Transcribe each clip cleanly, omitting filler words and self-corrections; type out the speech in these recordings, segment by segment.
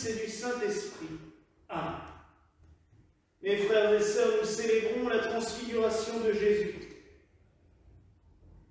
et du Saint-Esprit. Amen. Mes frères et sœurs, nous célébrons la transfiguration de Jésus.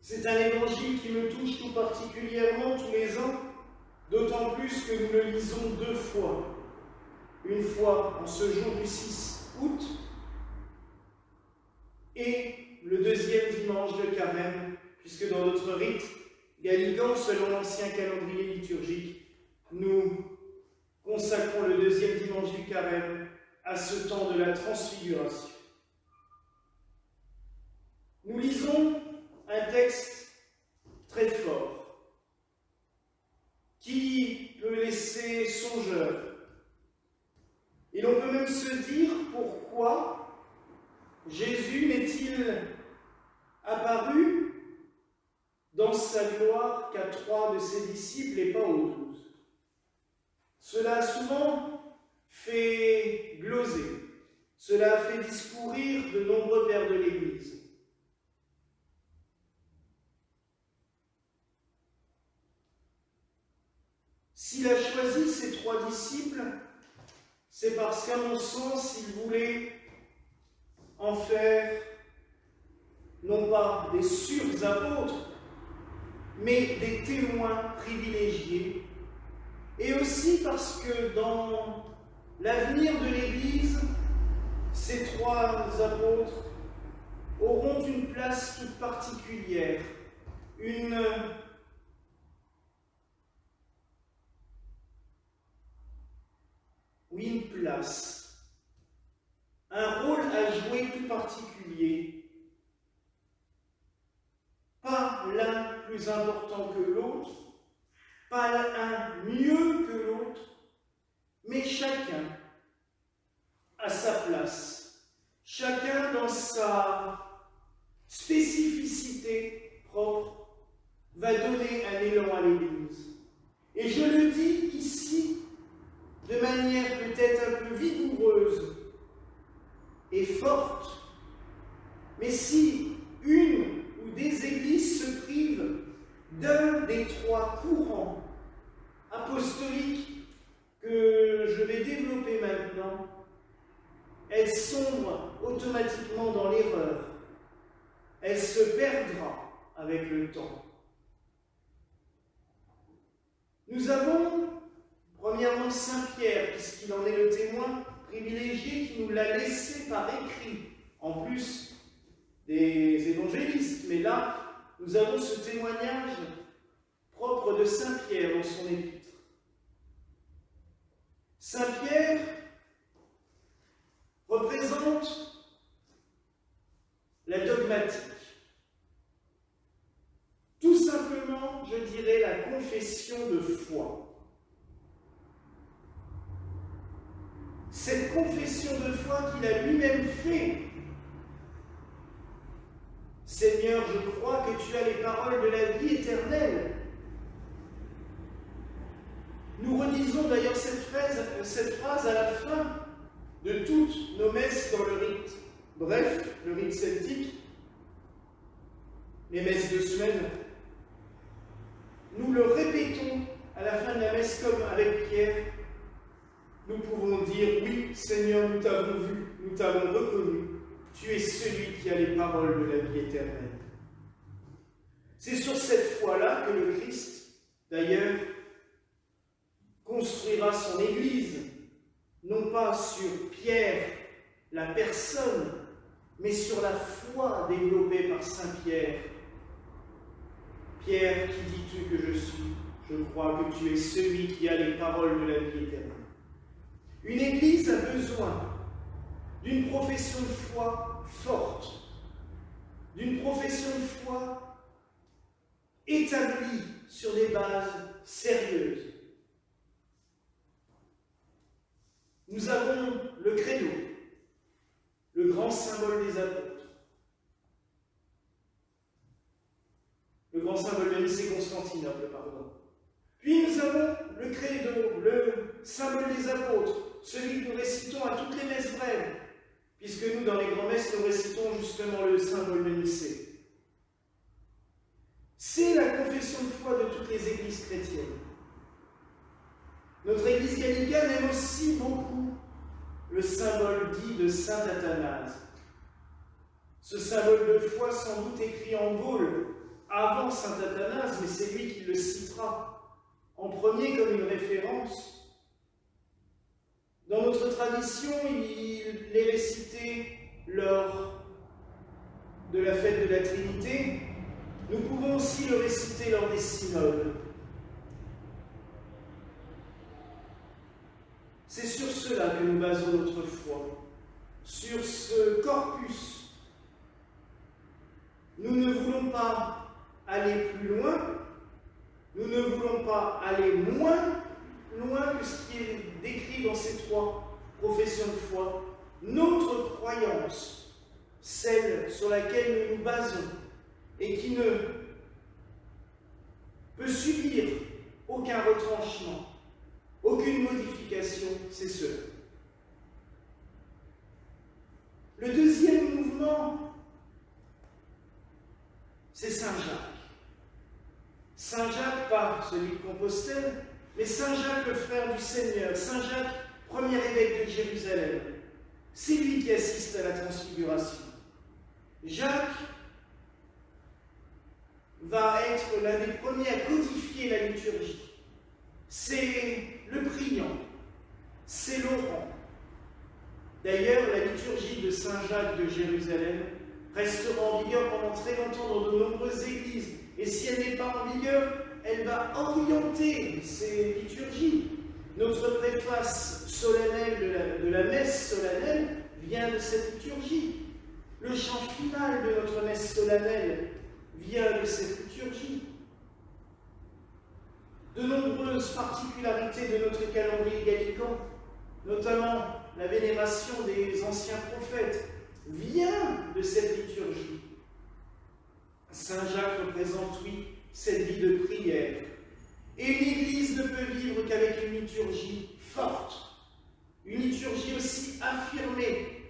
C'est un évangile qui me touche tout particulièrement tous les ans, d'autant plus que nous le lisons 2 fois. Une fois en ce jour du 6 août et le 2e dimanche de Carême, puisque dans notre rite gallican, selon l'ancien calendrier liturgique, nous consacrons le 2e dimanche du Carême à ce temps de la transfiguration. Nous lisons un texte très fort qui peut laisser songeur. Et l'on peut même se dire pourquoi Jésus n'est-il apparu dans sa gloire qu'à 3 de ses disciples et pas aux 12. Cela a souvent fait gloser, cela a fait discourir de nombreux pères de l'Église. S'il a choisi ses 3 disciples, c'est parce qu'à mon sens, il voulait en faire non pas des sur-apôtres, mais des témoins privilégiés. Et aussi parce que dans l'avenir de l'Église, ces 3 apôtres auront une place toute particulière, une place, un rôle à jouer tout particulier. Pas l'un plus important que l'autre, pas l'un mieux que l'autre, mais chacun à sa place, chacun dans sa spécificité propre va donner un élan à l'Église. Et je le dis ici de manière peut-être un peu vigoureuse et forte, mais si une ou des églises se privent d'un des 3 courants apostoliques que je vais développer maintenant, elle sombre automatiquement dans l'erreur. Elle se perdra avec le temps. Nous avons premièrement Saint Pierre, puisqu'il en est le témoin privilégié qui nous l'a laissé par écrit, en plus des évangélistes. Mais là, nous avons ce témoignage propre de Saint Pierre dans son épître. Saint Pierre représente la dogmatique. Tout simplement, je dirais, la confession de foi. Cette confession de foi qu'il a lui-même fait. Seigneur, je crois que tu as les paroles de la vie éternelle. Nous redisons d'ailleurs cette phrase à la fin de toutes nos messes dans le rite. Bref, le rite celtique, les messes de semaine, nous le répétons à la fin de la messe comme avec Pierre. Nous pouvons dire, oui, Seigneur, nous t'avons vu, nous t'avons reconnu, tu es celui qui a les paroles de la vie éternelle. C'est sur cette foi-là que le Christ, d'ailleurs, construira son Église, non pas sur Pierre, la personne, mais sur la foi développée par Saint Pierre. Pierre, qui dis-tu que je suis? Je crois que tu es celui qui a les paroles de la vie éternelle. Une Église a besoin d'une profession de foi forte, d'une profession de foi établie sur des bases sérieuses. Nous avons le credo, le grand symbole des apôtres. Le grand symbole de Nicée Constantinople, pardon. Puis nous avons le credo, le symbole des apôtres, celui que nous récitons à toutes les messes brèves, puisque nous, dans les grands-messes, nous récitons justement le symbole de Nicée. C'est la confession de foi de toutes les églises chrétiennes. Notre Église gallicane aime aussi beaucoup le symbole dit de saint Athanase. Ce symbole de foi, sans doute écrit en Gaule avant saint Athanase, mais c'est lui qui le citera en premier comme une référence. Dans notre tradition, il est récité lors de la fête de la Trinité. Nous pouvons aussi le réciter lors des synodes. C'est sur cela que nous basons notre foi, sur ce corpus. Nous ne voulons pas aller plus loin, nous ne voulons pas aller moins loin que ce qui est décrit dans ces trois professions de foi. Notre croyance, celle sur laquelle nous nous basons et qui ne peut subir aucun retranchement, aucune modification, c'est cela. Le deuxième mouvement, c'est Saint Jacques. Saint Jacques, pas celui de Compostelle, mais Saint Jacques, le frère du Seigneur, Saint Jacques, premier évêque de Jérusalem. C'est lui qui assiste à la transfiguration. Jacques va être l'un des premiers à codifier la liturgie. C'est le priant, c'est Laurent. D'ailleurs, la liturgie de Saint Jacques de Jérusalem restera en vigueur pendant très longtemps dans de nombreuses églises. Et si elle n'est pas en vigueur, elle va orienter ces liturgies. Notre préface solennelle de la messe solennelle vient de cette liturgie. Le chant final de notre messe solennelle vient de cette liturgie. De nombreuses particularités de notre calendrier gallican, notamment la vénération des anciens prophètes, vient de cette liturgie. Saint Jacques représente, oui, cette vie de prière. Et une Église ne peut vivre qu'avec une liturgie forte, une liturgie aussi affirmée.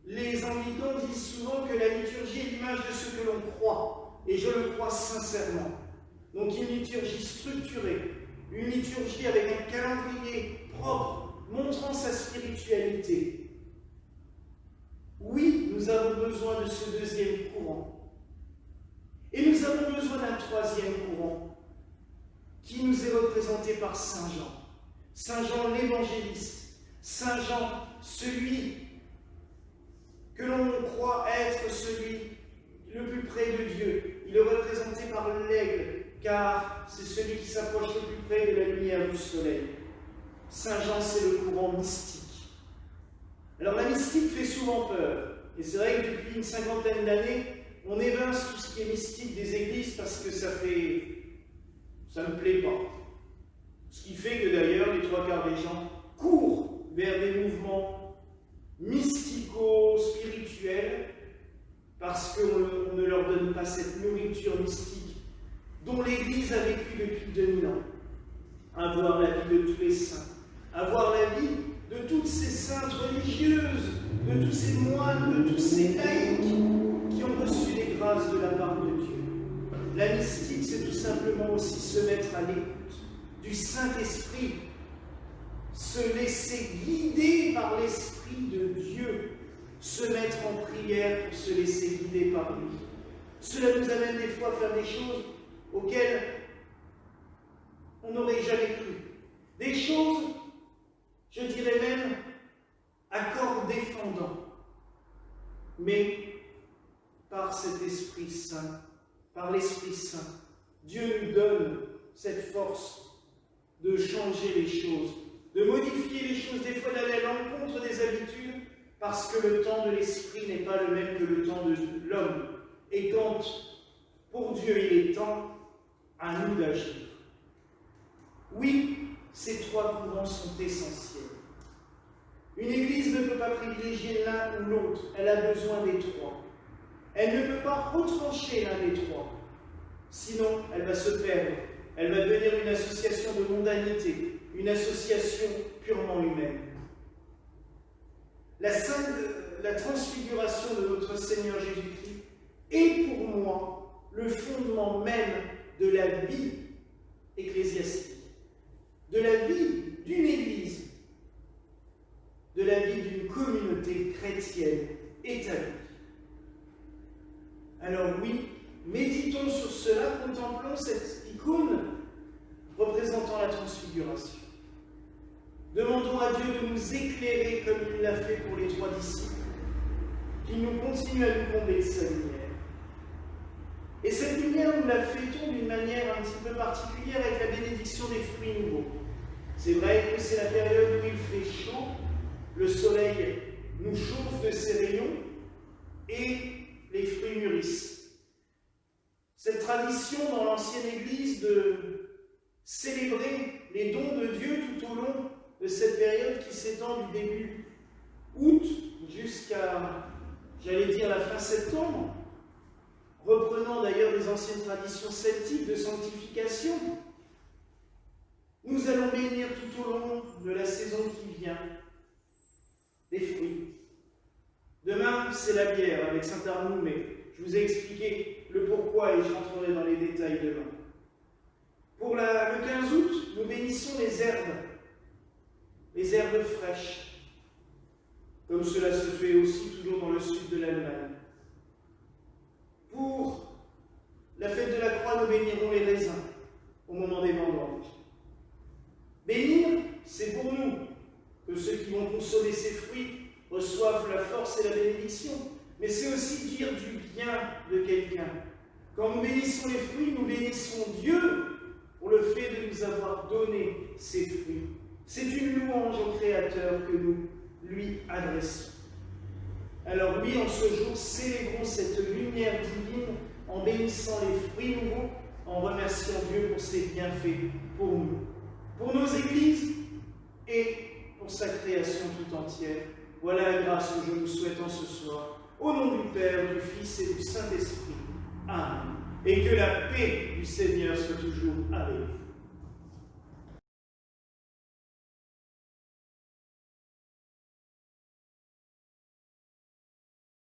Les anglicans disent souvent que la liturgie est l'image de ce que l'on croit, et je le crois sincèrement. Donc une liturgie structurée, une liturgie avec un calendrier propre, montrant sa spiritualité. Oui, nous avons besoin de ce deuxième courant. Et nous avons besoin d'un troisième courant, qui nous est représenté par Saint Jean. Saint Jean l'évangéliste, Saint Jean, celui que l'on croit être celui le plus près de Dieu. Il est représenté par l'aigle, car c'est celui qui s'approche le plus près de la lumière du soleil. Saint Jean, c'est le courant mystique. Alors la mystique fait souvent peur, et c'est vrai que depuis une cinquantaine d'années, on évince tout ce qui est mystique des églises parce que ça ne plaît pas. Ce qui fait que d'ailleurs, les trois quarts des gens courent vers des mouvements mystico-spirituels parce qu'on ne leur donne pas cette nourriture mystique dont l'Église a vécu depuis 2000 ans. Avoir la vie de tous les saints, avoir la vie de toutes ces saintes religieuses, de tous ces moines, de tous ces laïcs qui ont reçu les grâces de la part de Dieu. La mystique, c'est tout simplement aussi se mettre à l'écoute du Saint-Esprit, se laisser guider par l'Esprit de Dieu, se mettre en prière pour se laisser guider par lui. Cela nous amène des fois à faire des choses auxquelles on n'aurait jamais cru. Des choses, je dirais même, à corps défendant. Mais par cet Esprit Saint, par l'Esprit Saint, Dieu nous donne cette force de changer les choses, de modifier les choses, des fois d'aller à l'encontre des habitudes, parce que le temps de l'Esprit n'est pas le même que le temps de l'homme. Et quand, pour Dieu, il est temps, à nous d'agir. Oui, ces trois courants sont essentiels. Une Église ne peut pas privilégier l'un ou l'autre, elle a besoin des trois. Elle ne peut pas retrancher l'un des trois, sinon elle va se perdre. Elle va devenir une association de mondanité, une association purement humaine. La transfiguration de notre Seigneur Jésus-Christ est pour moi le fondement même de la vie ecclésiastique, de la vie d'une Église, de la vie d'une communauté chrétienne établie. Alors oui, méditons sur cela, contemplons cette icône représentant la transfiguration. Demandons à Dieu de nous éclairer comme il l'a fait pour les 3 disciples, qu'il nous continue à nous combler de sa lumière. Et cette lumière, nous la fêtons d'une manière un petit peu particulière avec la bénédiction des fruits nouveaux. C'est vrai que c'est la période où il fait chaud, le soleil nous chauffe de ses rayons et les fruits mûrissent. Cette tradition dans l'ancienne Église de célébrer les dons de Dieu tout au long de cette période qui s'étend du début août jusqu'à, j'allais dire, la fin septembre, reprenant d'ailleurs des anciennes traditions celtiques de sanctification, nous allons bénir tout au long de la saison qui vient des fruits. Demain, c'est la bière avec Saint-Arnoux, mais je vous ai expliqué le pourquoi et je rentrerai dans les détails demain. Pour le 15 août, nous bénissons les herbes fraîches, comme cela se fait aussi toujours dans le sud de l'Allemagne. Pour la fête de la croix, nous bénirons les raisins au moment des vendanges. Bénir, c'est pour nous que ceux qui vont consommer ces fruits reçoivent la force et la bénédiction, mais c'est aussi dire du bien de quelqu'un. Quand nous bénissons les fruits, nous bénissons Dieu pour le fait de nous avoir donné ces fruits. C'est une louange au Créateur que nous lui adressons. Alors oui, en ce jour, célébrons cette lumière divine en bénissant les fruits nouveaux, en remerciant Dieu pour ses bienfaits pour nous, pour nos églises et pour sa création tout entière. Voilà la grâce que je nous souhaite en ce soir. Au nom du Père, du Fils et du Saint-Esprit. Amen. Et que la paix du Seigneur soit toujours avec vous.